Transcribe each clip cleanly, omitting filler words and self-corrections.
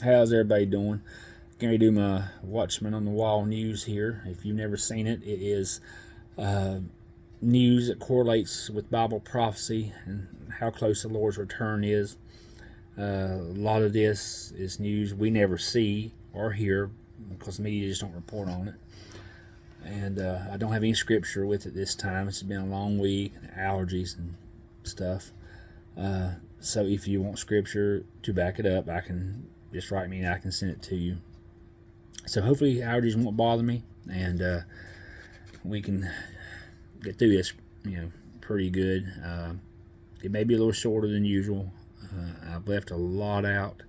How's everybody doing? Going to do my Watchman on the Wall news here. If you've never seen it, it is news that correlates with Bible prophecy and how close the Lord's return is. A lot of this is news we never see or hear because the media just don't report on it. And I don't have any scripture with it this time. It's been a long week, allergies and stuff. So if you want scripture to back it up, I can just write me and I can send it to you. So hopefully allergies won't bother me, and we can get through this, pretty good. It may be a little shorter than usual. I've left a lot out,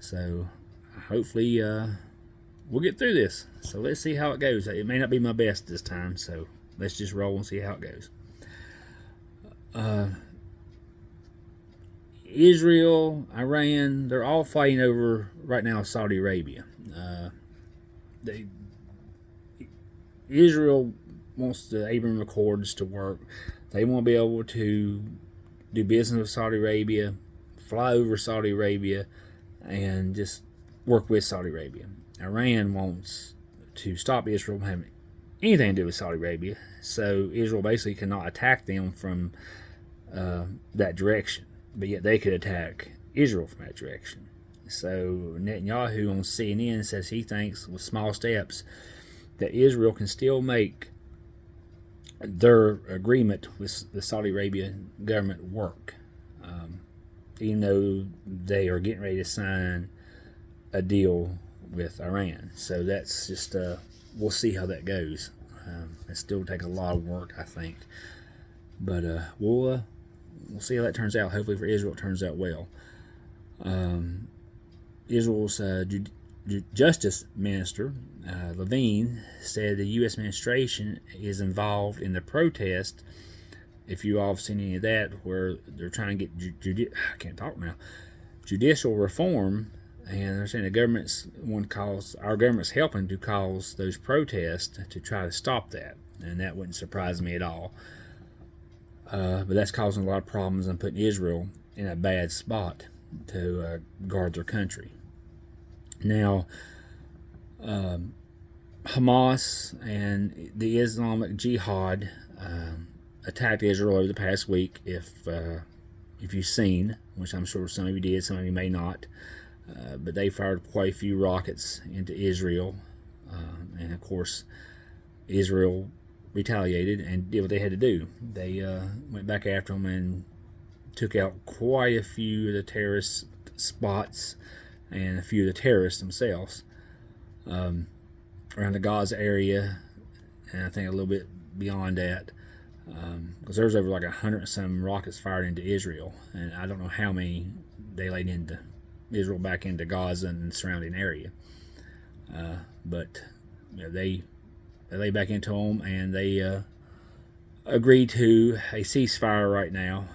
so hopefully we'll get through this. So let's see how it goes. It may not be my best this time, so let's just roll and see how it goes. Israel, Iran, they're all fighting over right now Saudi Arabia. They Israel wants the Abraham Accords to work. They want to be able to do business with Saudi Arabia, fly over Saudi Arabia, and just work with Saudi Arabia. Iran wants to stop Israel from having anything to do with Saudi Arabia, so Israel basically cannot attack them from that direction, but yet they could attack Israel from that direction. So Netanyahu on CNN says he thinks with small steps that Israel can still make their agreement with the Saudi Arabian government work, even though they are getting ready to sign a deal with Iran. So that's just we'll see how that goes. It still take a lot of work, I think, but we'll see how that turns out. Hopefully for Israel, it turns out well. Israel's Justice Minister Levine said the U.S. administration is involved in the protest. If you all have seen any of that, where they're trying to get I can't talk now, judicial reform, and they're saying our government's helping to cause those protests to try to stop that, and that wouldn't surprise me at all. But that's causing a lot of problems and putting Israel in a bad spot to guard their country. Now, Hamas and the Islamic Jihad attacked Israel over the past week. If you've seen, which I'm sure some of you did, some of you may not, but they fired quite a few rockets into Israel, and of course, Israel retaliated and did what they had to do. They went back after them and took out quite a few of the terrorist spots and a few of the terrorists themselves around the Gaza area, and I think a little bit beyond that, because there's over like 100 and some rockets fired into Israel, and I don't know how many they laid into Israel back into Gaza and the surrounding area. But they laid back into them, and they agreed to a ceasefire right now,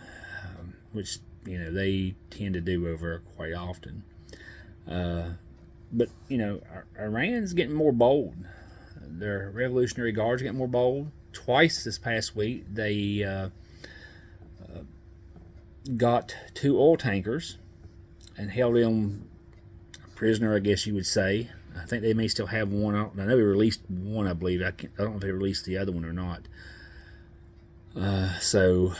which they tend to do over quite often. But Iran's getting more bold. Their Revolutionary Guards are getting more bold. Twice this past week, they got 2 oil tankers and held them prisoner, I guess you would say. I think they may still have one. I know they released one, I believe. I don't know if they released the other one or not. So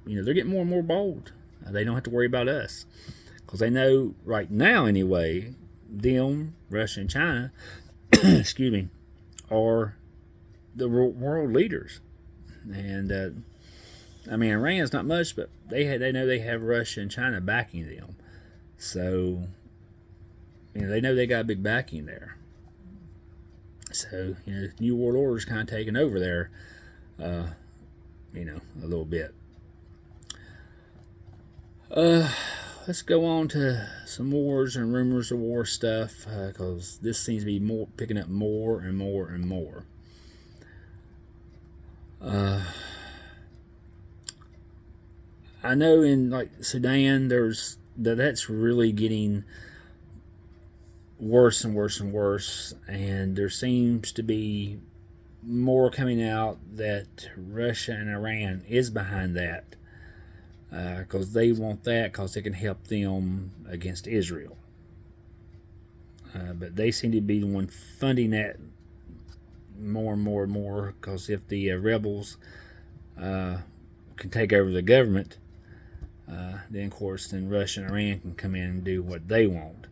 they're getting more and more bold. They don't have to worry about us, because they know right now, anyway, them, Russia and China, excuse me, are the world leaders. And Iran's not much, but they know they have Russia and China backing them. So they know they got a big backing there. So New World Order's kind of taking over there, a little bit. Let's go on to some wars and rumors of war stuff, because this seems to be picking up more and more and more. I know in like Sudan, that's really getting worse and worse and worse, and there seems to be more coming out that Russia and Iran is behind that, because they want that because it can help them against Israel. but they seem to be the one funding that more and more and more, because if the rebels can take over the government, then of course then Russia and Iran can come in and do what they want.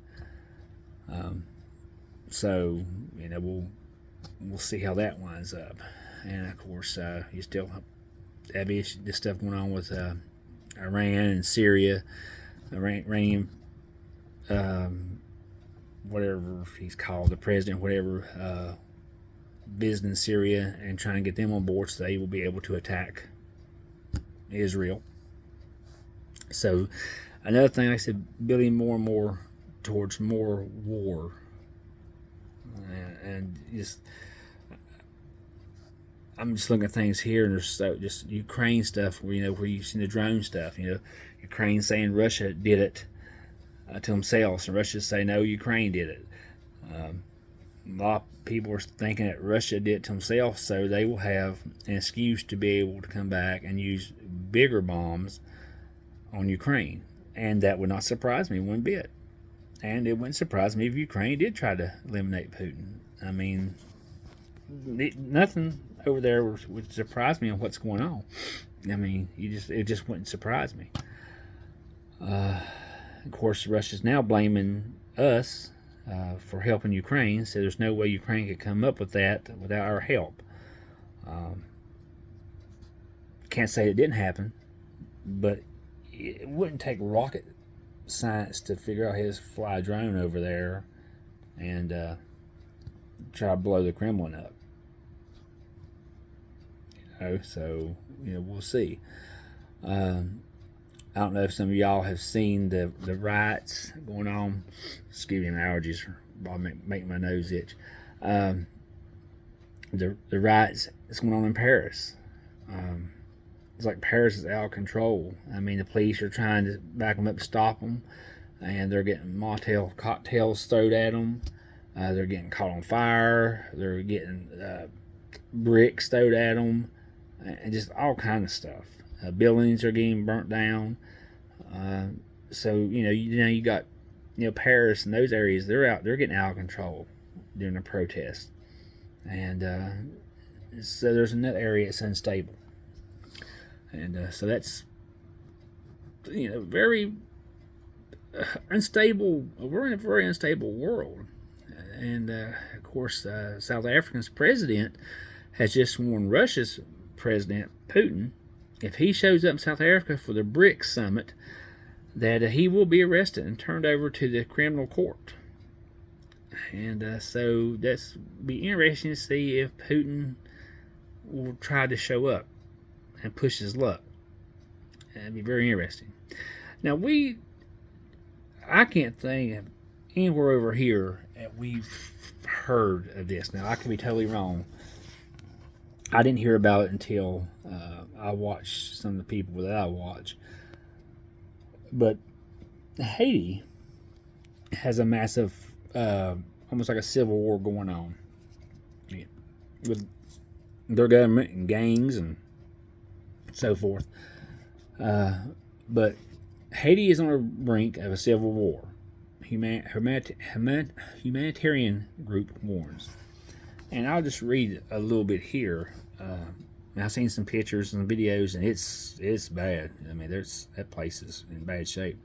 So we'll see how that winds up. And of course you still have this stuff going on with Iran and Syria, Iranian whatever he's called, the president, whatever, visiting Syria and trying to get them on board so they will be able to attack Israel. So another thing, like I said, building more and more towards more war, and just I'm just looking at things here, and there's just Ukraine stuff where you've seen the drone stuff. Ukraine saying Russia did it to themselves, and Russia say no, Ukraine did it. A lot of people are thinking that Russia did it to themselves, so they will have an excuse to be able to come back and use bigger bombs on Ukraine, and that would not surprise me one bit. And it wouldn't surprise me if Ukraine did try to eliminate Putin. I mean, nothing over there would surprise me on what's going on. I mean, it just wouldn't surprise me. Of course, Russia's now blaming us for helping Ukraine, so there's no way Ukraine could come up with that without our help. Can't say it didn't happen, but it wouldn't take rocket science to figure out how to fly a drone over there and try to blow the Kremlin up. So we'll see. I don't know if some of y'all have seen the riots going on. Excuse me, my allergies are making my nose itch. The riots that's going on in Paris. It's like Paris is out of control. I mean, the police are trying to back them up, stop them, and they're getting Molotov cocktails thrown at them. They're getting caught on fire. They're getting bricks thrown at them, and just all kind of stuff. Buildings are getting burnt down. So you got Paris and those areas. They're getting out of control during the protests, and so there's another area that's unstable. And so that's very unstable. We're in a very unstable world, and of course, South Africa's president has just warned Russia's President Putin, if he shows up in South Africa for the BRICS summit, that he will be arrested and turned over to the criminal court. And so that's be interesting to see if Putin will try to show up and push his luck. That'd be very interesting. Now I can't think of anywhere over here that we've heard of this. Now I could be totally wrong. I didn't hear about it until I watched some of the people that I watch. But Haiti has a massive, almost like a civil war going on with their government and gangs and so forth. But Haiti is on the brink of a civil war. Humanitarian group warns. And I'll just read a little bit here. I've seen some pictures and videos, and it's bad. I mean, that place is in bad shape.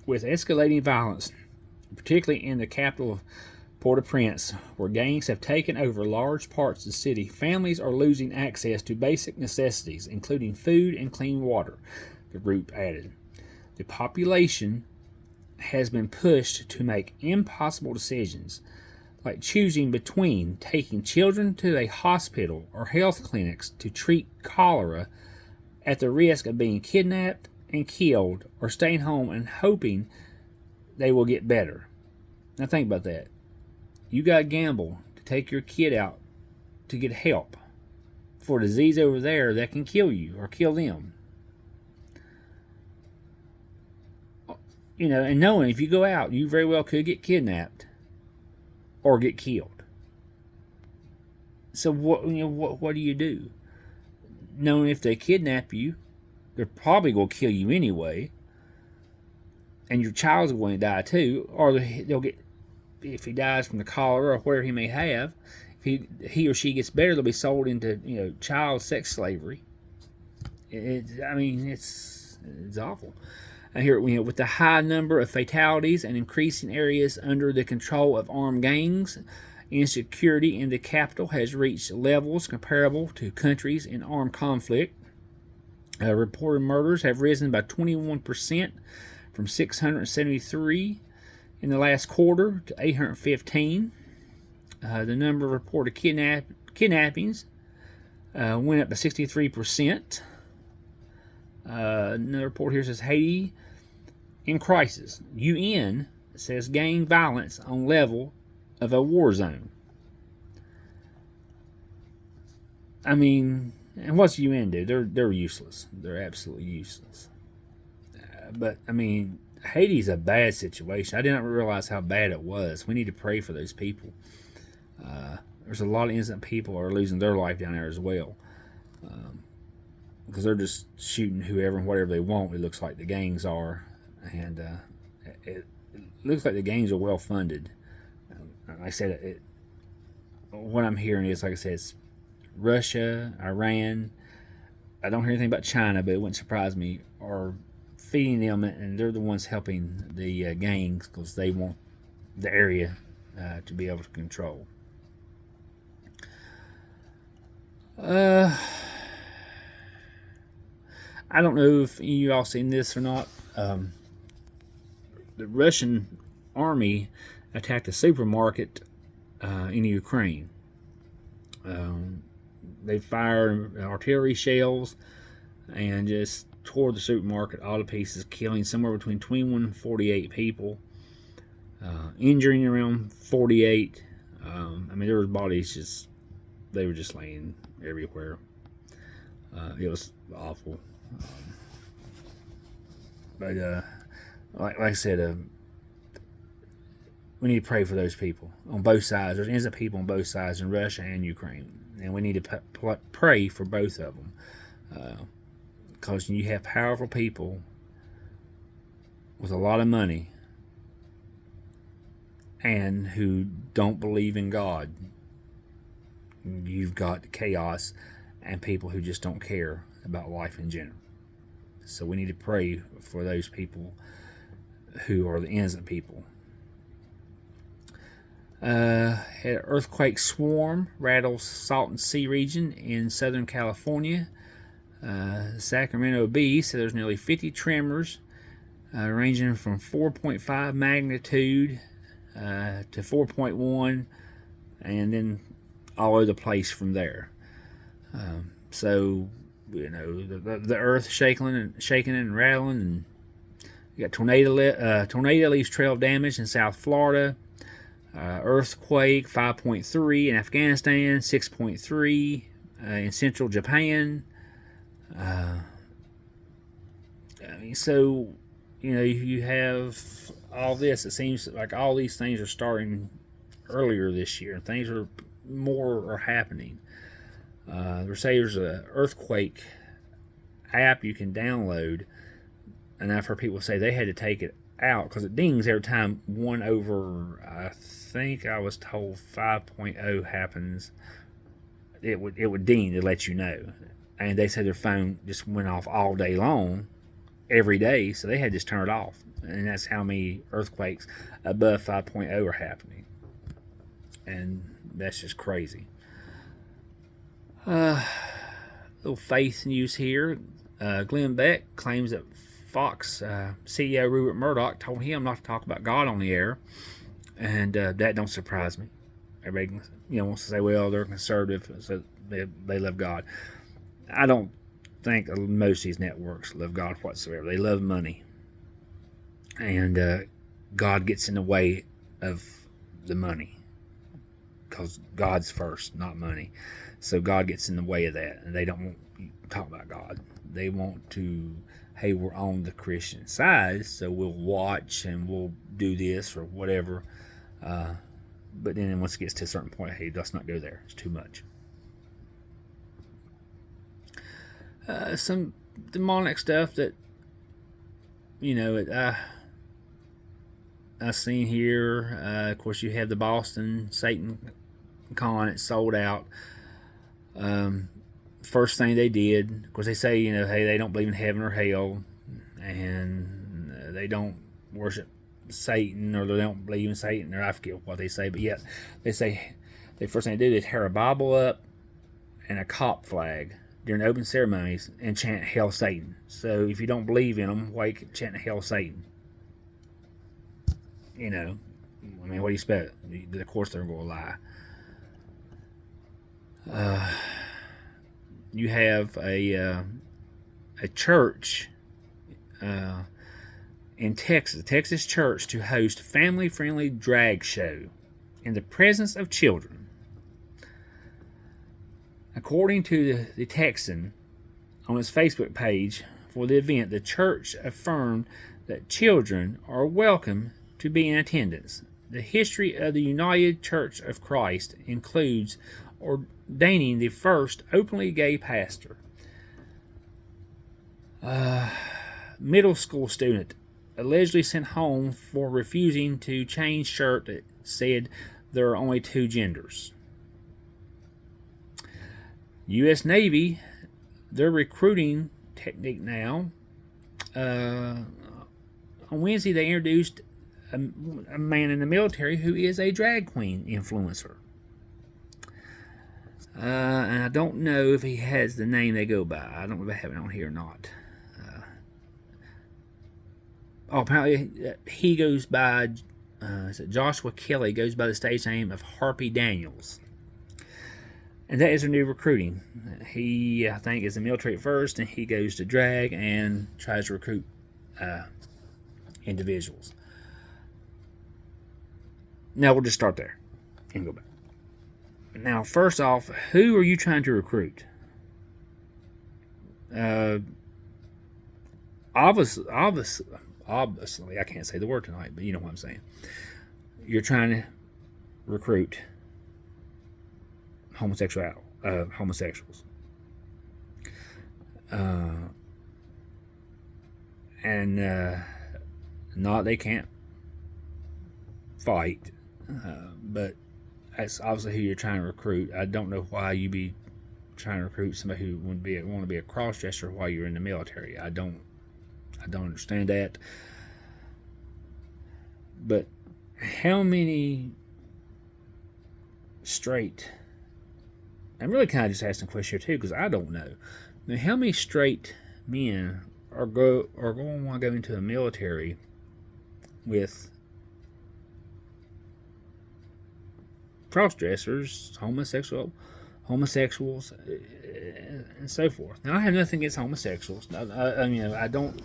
With escalating violence, particularly in the capital of Port-au-Prince, where gangs have taken over large parts of the city, families are losing access to basic necessities, including food and clean water, the group added. The population has been pushed to make impossible decisions, like choosing between taking children to a hospital or health clinics to treat cholera at the risk of being kidnapped and killed, or staying home and hoping they will get better. Now think about that. You got to gamble to take your kid out to get help for a disease over there that can kill you or kill them. And knowing if you go out, you very well could get kidnapped or get killed. So what do you do? Knowing if they kidnap you, they're probably going to kill you anyway, and your child's going to die too, or they'll get if he dies from the cholera or whatever he may have, if he or she gets better, they'll be sold into child sex slavery. I mean, it's awful. Here, with the high number of fatalities and increasing areas under the control of armed gangs, insecurity in the capital has reached levels comparable to countries in armed conflict. Reported murders have risen by 21% from 673 in the last quarter to 815. The number of reported kidnappings went up by 63%. Another report here says Haiti in crisis. UN says gang violence on level of a war zone. I mean, and what's the UN do? They're useless. They're absolutely useless. But I mean, Haiti's a bad situation. I did not realize how bad it was. We need to pray for those people. There's a lot of innocent people are losing their life down there as well. Because they're just shooting whoever and whatever they want, it looks like the gangs are. And it looks like the gangs are well funded. Like I said, what I'm hearing is, like I said, it's Russia, Iran. I don't hear anything about China, but it wouldn't surprise me, are feeding them, and they're the ones helping the gangs because they want the area to be able to control. I don't know if you all seen this or not. The Russian army attacked a supermarket in Ukraine. They fired artillery shells and just tore the supermarket all to pieces, killing somewhere between 21 and 48 people, injuring around 48. I mean, there were bodies they were just laying everywhere. It was awful. But like I said, we need to pray for those people on both sides. There's innocent people on both sides in Russia and Ukraine, and we need to pray for both of them. Because you have powerful people with a lot of money and who don't believe in God. You've got chaos and people who just don't care about life in general. So we need to pray for those people who are the innocent people. Had an earthquake swarm rattles Salton Sea region in Southern California. Sacramento Bee said there's nearly 50 tremors ranging from 4.5 magnitude to 4.1, and then all over the place from there. So the earth shaking and rattling, and you got tornado leaves trail of damage in South Florida. Earthquake 5.3 in Afghanistan, 6.3 in central Japan. So you have all this. It seems like all these things are starting earlier this year, and things are happening. They say there's an earthquake app you can download, and I've heard people say they had to take it out because it dings every time 1 over, I think I was told 5.0 happens. It would ding to let you know, and they said their phone just went off all day long, every day, so they had to just turn it off, and that's how many earthquakes above 5.0 are happening, and that's just crazy. Little faith news here. Glenn Beck claims that Fox CEO Rupert Murdoch told him not to talk about God on the air, and that don't surprise me. Everybody wants to say, well, they're conservative, so they love God. I don't think most of these networks love God whatsoever. They love money, and God gets in the way of the money because God's first, not money. So God gets in the way of that, and they don't want you to talk about God. They want to, hey, we're on the Christian side, so we'll watch and we'll do this or whatever. But then once it gets to a certain point, hey, let's not go there. It's too much. Some demonic stuff that, I seen here, of course, you have the Boston Satan Con. It's sold out. First thing they did, of course, they say, hey, they don't believe in heaven or hell, and they don't worship Satan, or they don't believe in Satan, or I forget what they say, but yet they say the first thing they do is tear a Bible up and a cop flag during open ceremonies and chant Hail Satan. So if you don't believe in them, why chant Hail Satan? I mean, what do you expect? Of course they're going to lie. You have a church in Texas, Texas church, to host family-friendly drag show in the presence of children. According to the Texan, on its Facebook page for the event, the church affirmed that children are welcome to be in attendance. The history of the United Church of Christ includes ordaining the first openly gay pastor. Middle school student allegedly sent home for refusing to change shirt that said there are only two genders. U.S. Navy, their recruiting technique now. On Wednesday, they introduced a man in the military who is a drag queen influencer. And I don't know if he has the name they go by. I don't know if they have it on here or not. Apparently he goes by, Joshua Kelly goes by the stage name of Harpy Daniels. And that is their new recruiting. He, I think, is in the military at first, and he goes to drag and tries to recruit individuals. Now we'll just start there and go back. Now, first off, who are you trying to recruit? Obviously, I can't say the word tonight, but you know what I'm saying. You're trying to recruit homosexuals. Not they can't fight, but that's obviously who you're trying to recruit. I don't know why you'd be trying to recruit somebody who want to be a cross-dresser while you're in the military. I don't understand that. But how many straight? I'm really kind of just asking a question here too, because I don't know. Now, how many straight men are going to want to go into the military with cross-dressers, homosexuals, and so forth? Now, I have nothing against homosexuals. I don't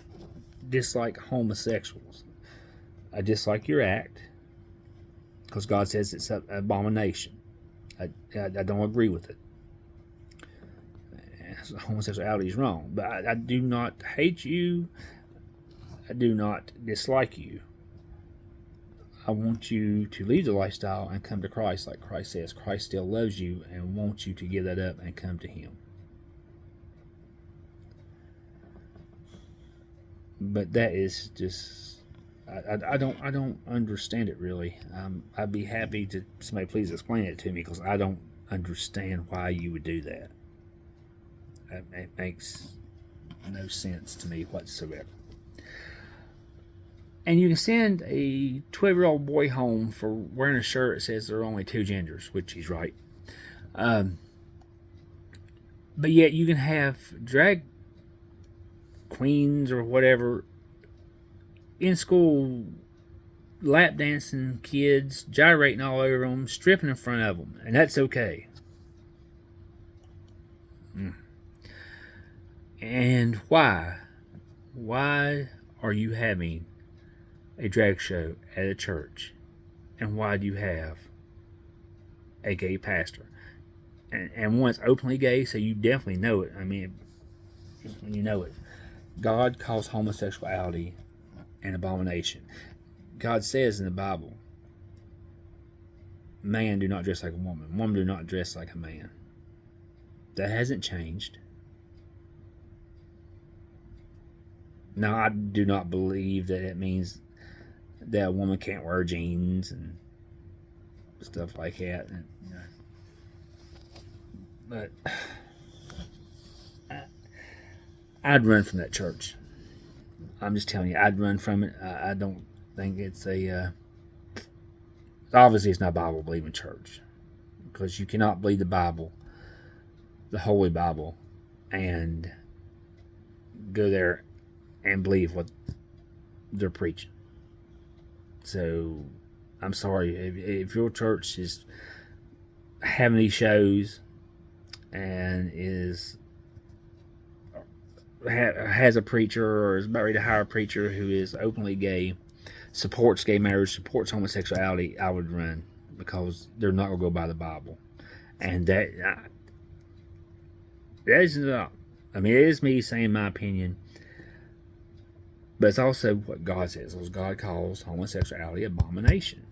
dislike homosexuals. I dislike your act because God says it's an abomination. I don't agree with it. Homosexuality is wrong, but I do not hate you. I do not dislike you. I want you to leave the lifestyle and come to Christ, like Christ says. Christ still loves you and wants you to give that up and come to Him. But that is just, I don't understand it really. I'd be happy to somebody please explain it to me, because I don't understand why you would do that. It makes no sense to me whatsoever. And you can send a 12-year-old boy home for wearing a shirt that says there are only two genders, which he's right. But yet you can have drag queens or whatever in school lap dancing kids, gyrating all over them, stripping in front of them, and that's okay. And why? Why are you having a drag show at a church? And why do you have a gay pastor? And one's openly gay, so you definitely know it. I mean, you know it. God calls homosexuality an abomination. God says in the Bible, man do not dress like a woman. Woman do not dress like a man. That hasn't changed. Now, I do not believe that it means that a woman can't wear jeans and stuff like that. And, but I'd run from that church. I'm just telling you, I'd run from it. I don't think it's obviously it's not a Bible believing church, because you cannot believe the Bible, the Holy Bible, and go there and believe what they're preaching. So I'm sorry if your church is having these shows and has a preacher or is about ready to hire a preacher who is openly gay, supports gay marriage, supports homosexuality, I would run, because they're not going to go by the Bible. And that is not, I mean, it is me saying my opinion, but it's also what God says. God calls homosexuality abomination.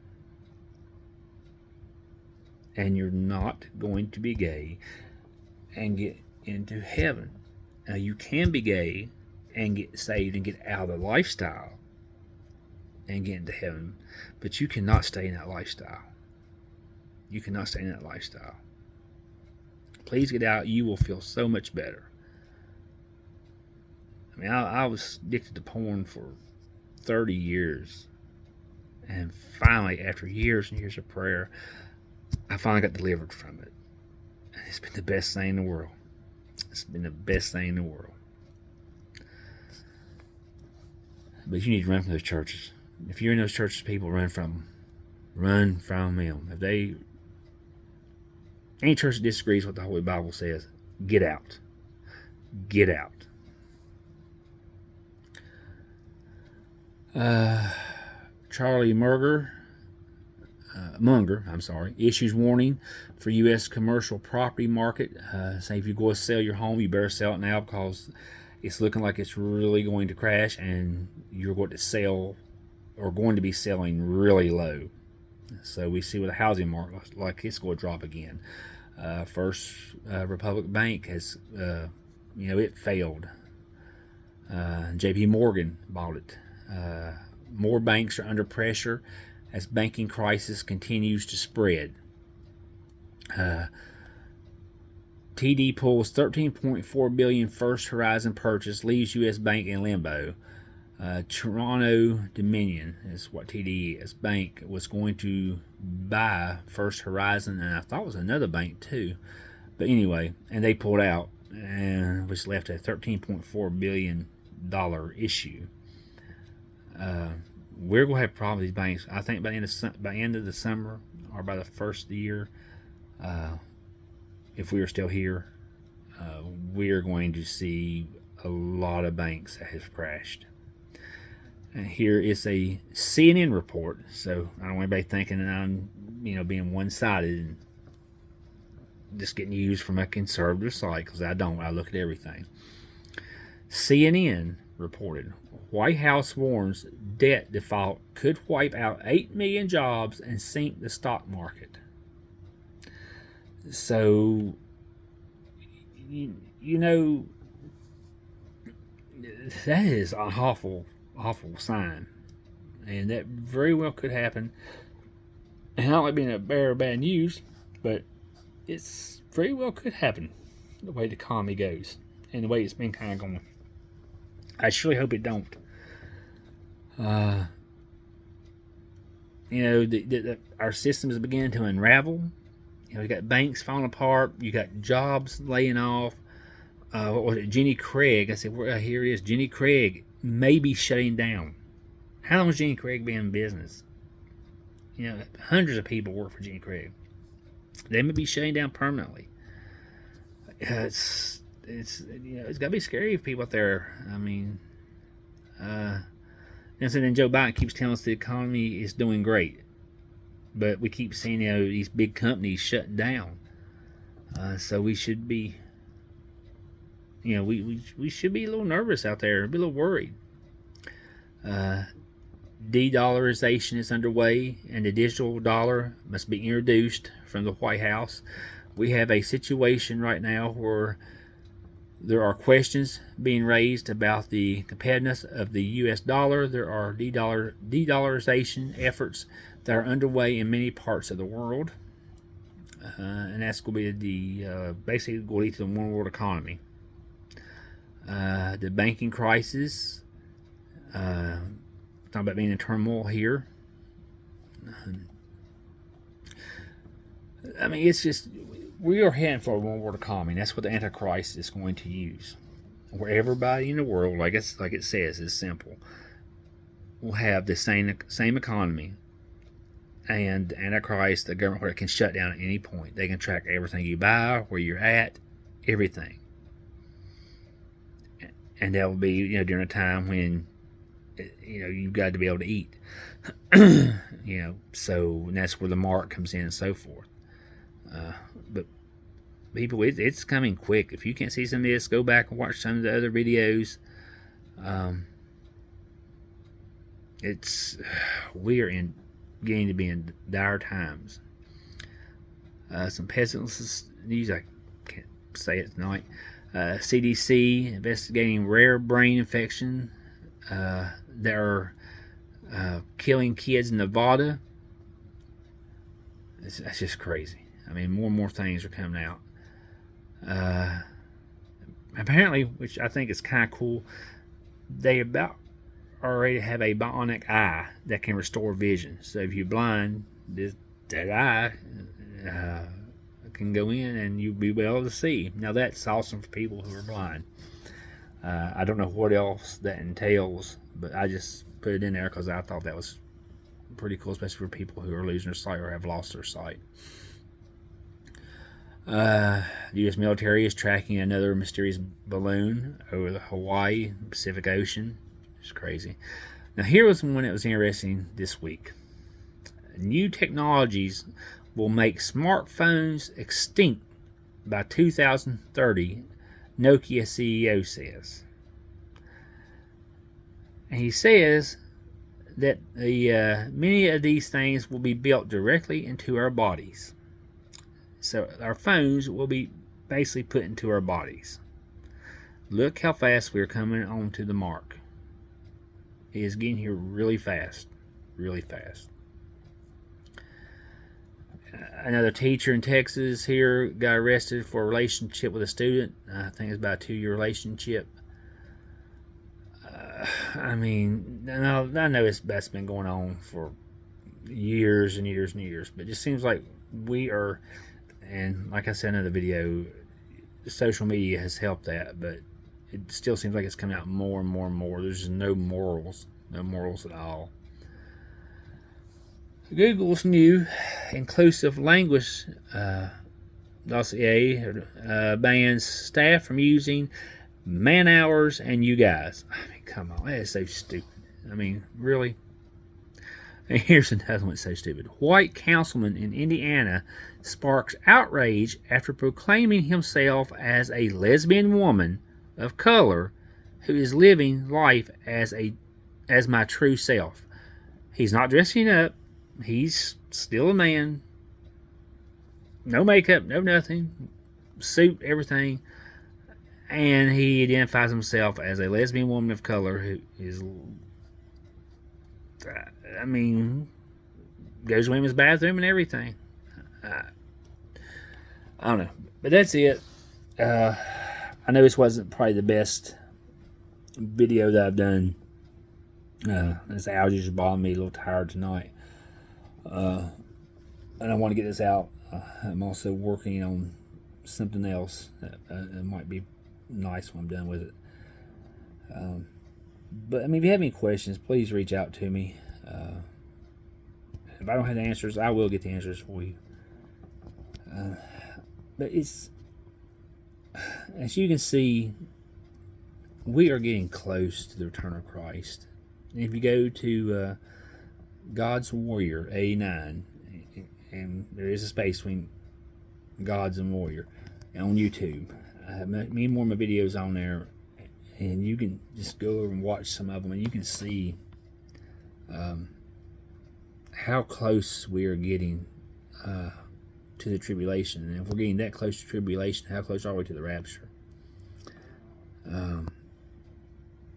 And you're not going to be gay and get into heaven. Now, you can be gay and get saved and get out of the lifestyle and get into heaven, but you cannot stay in that lifestyle. You cannot stay in that lifestyle. Please get out. You will feel so much better. I mean, I was addicted to porn for 30 years. And finally, after years and years of prayer, I finally got delivered from it. And it's been the best thing in the world. It's been the best thing in the world. But you need to run from those churches. If you're in those churches, people, run from them. Run from them. If any church that disagrees with what the Holy Bible says, get out. Get out. Charlie Munger, issues warning for U.S. commercial property market. Saying if you go to sell your home, you better sell it now, because it's looking like it's really going to crash, and you're going to sell, or going to be selling, really low. So we see with the housing market, like it's going to drop again. First Republic Bank has, it failed. J.P. Morgan bought it. More banks are under pressure as banking crisis continues to spread. TD pulls $13.4 billion First Horizon purchase, leaves U.S. Bank in limbo. Toronto Dominion is what TD is. Bank was going to buy First Horizon, and I thought it was another bank too. But anyway, and they pulled out, and which left a $13.4 billion issue. We're going to have problems with these banks. I think by the end of the summer, or by the first of the year, if we are still here, we are going to see a lot of banks that have crashed. And here is a CNN report. So I don't want anybody thinking that I'm, being one-sided and just getting used from a conservative site, because I don't. I look at everything. CNN reported, White House warns debt default could wipe out 8 million jobs and sink the stock market. So, that is an awful sign. And that very well could happen. And I don't like being a bearer of bad news, but it's very well could happen, the way the economy goes and the way it's been kind of going. I surely hope it don't. Our systems are beginning to unravel. You got banks falling apart. You got jobs laying off. What was it? Jenny Craig. I said, here it is. Jenny Craig may be shutting down. How long has Jenny Craig been in business? Hundreds of people work for Jenny Craig. They may be shutting down permanently. It's got to be scary for people out there. I mean, and then Joe Biden keeps telling us the economy is doing great, but we keep seeing these big companies shutting down. So we should be, we should be a little nervous out there, be a little worried. De-dollarization is underway, and the digital dollar must be introduced from the White House. We have a situation right now where There are questions being raised about the competitiveness of the U.S. dollar. There are de-dollarization efforts that are underway in many parts of the world, and that's going to be basically going to lead to the one world economy. The banking crisis, talking about being in turmoil here. I mean, it's just, we are heading for a one world economy. That's what the Antichrist is going to use. Where everybody in the world, like it says, is simple, will have the same economy. And the Antichrist, the government, where it can shut down at any point. They can track everything you buy, where you're at, everything. And that will be, during a time when, you've got to be able to eat. So and that's where the mark comes in and so forth. But people, it's coming quick. If you can't see some of this, go back and watch some of the other videos. We are getting to be in dire times. Some pestilence news, I can't say it tonight. CDC investigating rare brain infection that are killing kids in Nevada. That's just crazy. I mean, more and more things are coming out. Apparently, which I think is kind of cool, they about already have a bionic eye that can restore vision. So if you're blind, that eye can go in and you'll be able to see. Now that's awesome for people who are blind. I don't know what else that entails, but I just put it in there because I thought that was pretty cool, especially for people who are losing their sight or have lost their sight. The U.S. military is tracking another mysterious balloon over the Hawaii Pacific Ocean. It's crazy. Now here was one that was interesting this week. New technologies will make smartphones extinct by 2030, Nokia CEO says. And he says that many of these things will be built directly into our bodies. So our phones will be basically put into our bodies. Look how fast we're coming on to the mark. It is getting here really fast. Really fast. Another teacher in Texas here got arrested for a relationship with a student. I think it's about a 2-year relationship. I mean, I know that's been going on for years and years and years, but it just seems like we are, and like I said in another video, social media has helped that, but it still seems like it's coming out more and more and more. There's just no morals at all. Google's new inclusive language dossier bans staff from using man hours and you guys. I mean, come on, that is so stupid. I mean, really? And here's another one that's so stupid. White councilman in Indiana sparks outrage after proclaiming himself as a lesbian woman of color who is living life as my true self. He's not dressing up. He's still a man. No makeup, no nothing. Suit, everything. And he identifies himself as a lesbian woman of color who is, I mean, goes to women's bathroom and everything. I don't know. But that's it. I know this wasn't probably the best video that I've done. This allergies are bothering me, a little tired tonight. And I want to get this out. I'm also working on something else that might be nice when I'm done with it. But I mean, if you have any questions, please reach out to me. If I don't have the answers, I will get the answers for you. But it's, as you can see, we are getting close to the return of Christ. And if you go to God's Warrior 89, and there is a space between Gods and Warrior on YouTube. I have many more of my videos on there, and you can just go over and watch some of them, and you can see how close we are getting to the tribulation. And if we're getting that close to tribulation, how close are we to the rapture?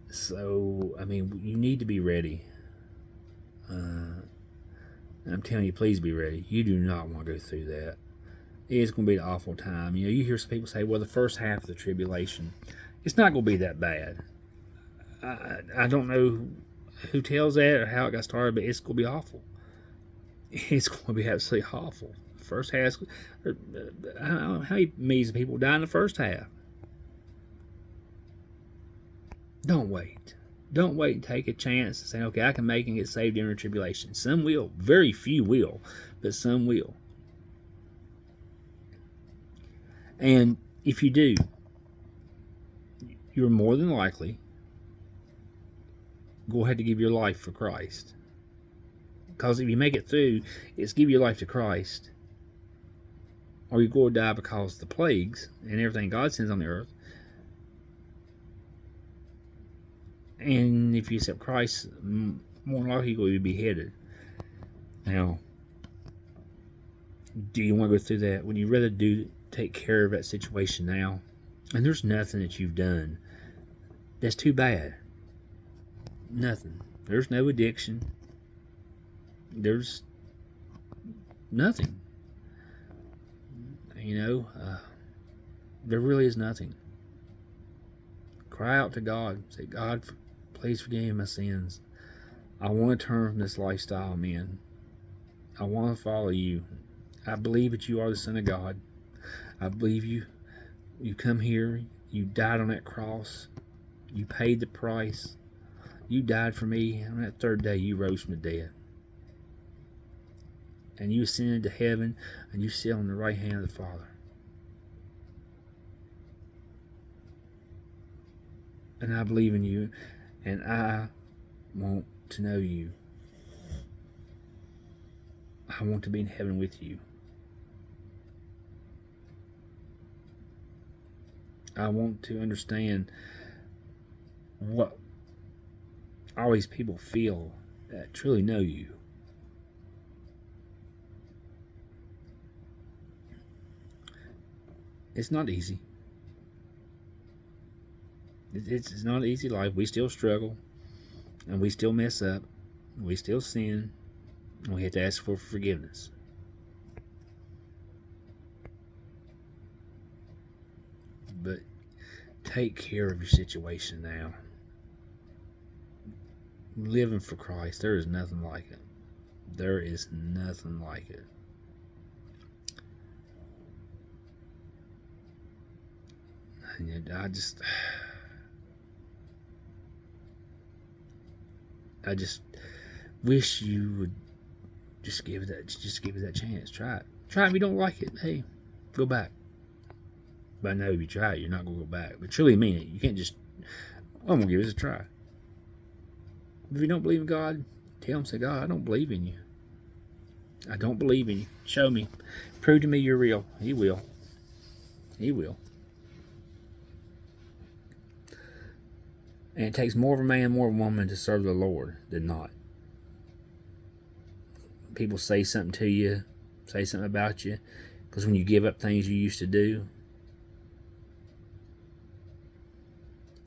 So, I mean, you need to be ready. I'm telling you, please be ready. You do not want to go through that. It's going to be an awful time. You hear some people say, well, the first half of the tribulation, it's not going to be that bad. I don't know who tells that or how it got started, but it's going to be awful. It's going to be absolutely awful. First half, I don't know how many millions of people die in the first half. Don't wait. Don't wait and take a chance to say, okay, I can make and get saved during the tribulation. Some will. Very few will, but some will. And if you do, you're more than likely go ahead to give your life for Christ. Because if you make it through, it's give your life to Christ, or you go to die because of the plagues and everything God sends on the earth. And if you accept Christ, more than likely you're going to be beheaded. Now, do you want to go through that? Would you rather take care of that situation now? And there's nothing that you've done that's too bad. Nothing. There's no addiction. There's nothing. There really is nothing. Cry out to God. Say, God, please forgive me my sins. I want to turn from this lifestyle I'm in. I want to follow you. I believe that you are the Son of God. I believe you come here. You died on that cross. You paid the price. You died for me. And on that third day, you rose from the dead. And you ascended to heaven, and you sit on the right hand of the Father. And I believe in you, and I want to know you. I want to be in heaven with you. I want to understand what all these people feel that truly know you. It's not easy. It's not an easy life. We still struggle, and we still mess up. We still sin, and we have to ask for forgiveness. But take care of your situation now. Living for Christ, there is nothing like it. There is nothing like it. And I just wish you would just give it that chance. Try it. Try it. If you don't like it, hey, go back. But I know if you try it, you're not going to go back. But truly mean it. You can't just, I'm going to give this a try. If you don't believe in God, tell him, say, God, I don't believe in you. I don't believe in you. Show me. Prove to me you're real. He will. He will. And it takes more of a man, more of a woman to serve the Lord than not. People say something to you, say something about you, because when you give up things you used to do,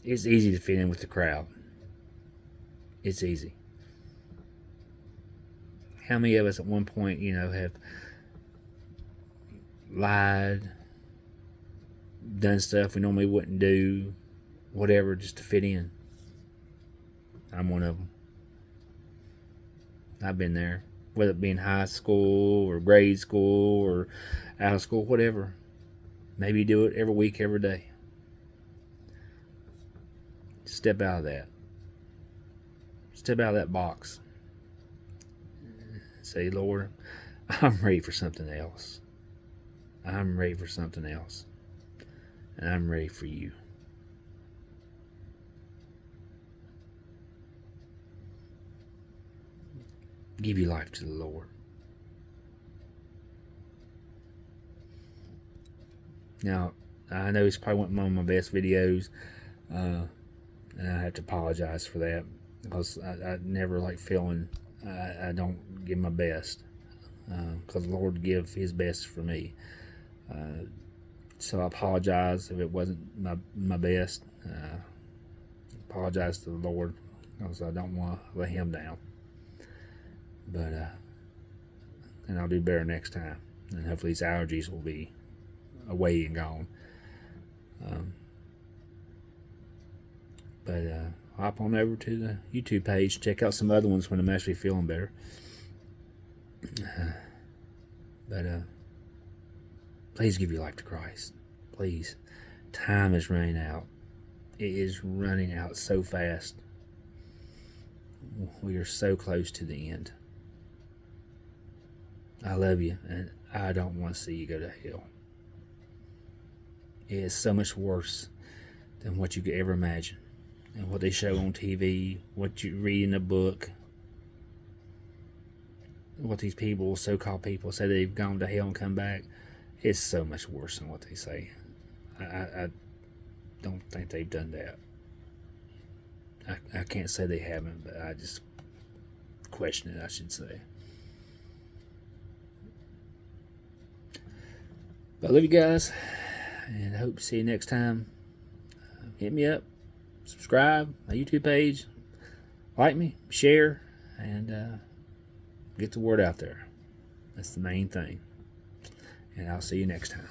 it's easy to fit in with the crowd. It's easy. How many of us at one point, have lied, done stuff we normally wouldn't do, whatever, just to fit in? I'm one of them. I've been there, whether it be in high school or grade school or out of school, whatever. Maybe you do it every week, every day. Step out of that. Step out of that box. Say, Lord, I'm ready for something else. I'm ready for something else. And I'm ready for you. Give your life to the Lord. Now, I know it's probably one of my best videos, and I have to apologize for that, because I never like feeling I don't give my best, because the Lord give his best for me. So I apologize if it wasn't my best. Apologize to the Lord, because I don't want to let Him down. But and I'll do better next time, and hopefully these allergies will be away and gone. But hop on over to the YouTube page, check out some other ones when I'm actually feeling better. But please give your life to Christ. Please. Time is running out. It is running out so fast. We are so close to the end. I love you, and I don't want to see you go to hell. It is so much worse than what you could ever imagine, and what they show on TV, what you read in a book, what these people, so-called people, say they've gone to hell and come back. It's so much worse than what they say. I don't think they've done that. I can't say they haven't, but I just question it, I should say. But I love you guys, and I hope to see you next time. Hit me up, subscribe, my YouTube page, like me, share, and get the word out there. That's the main thing. And I'll see you next time.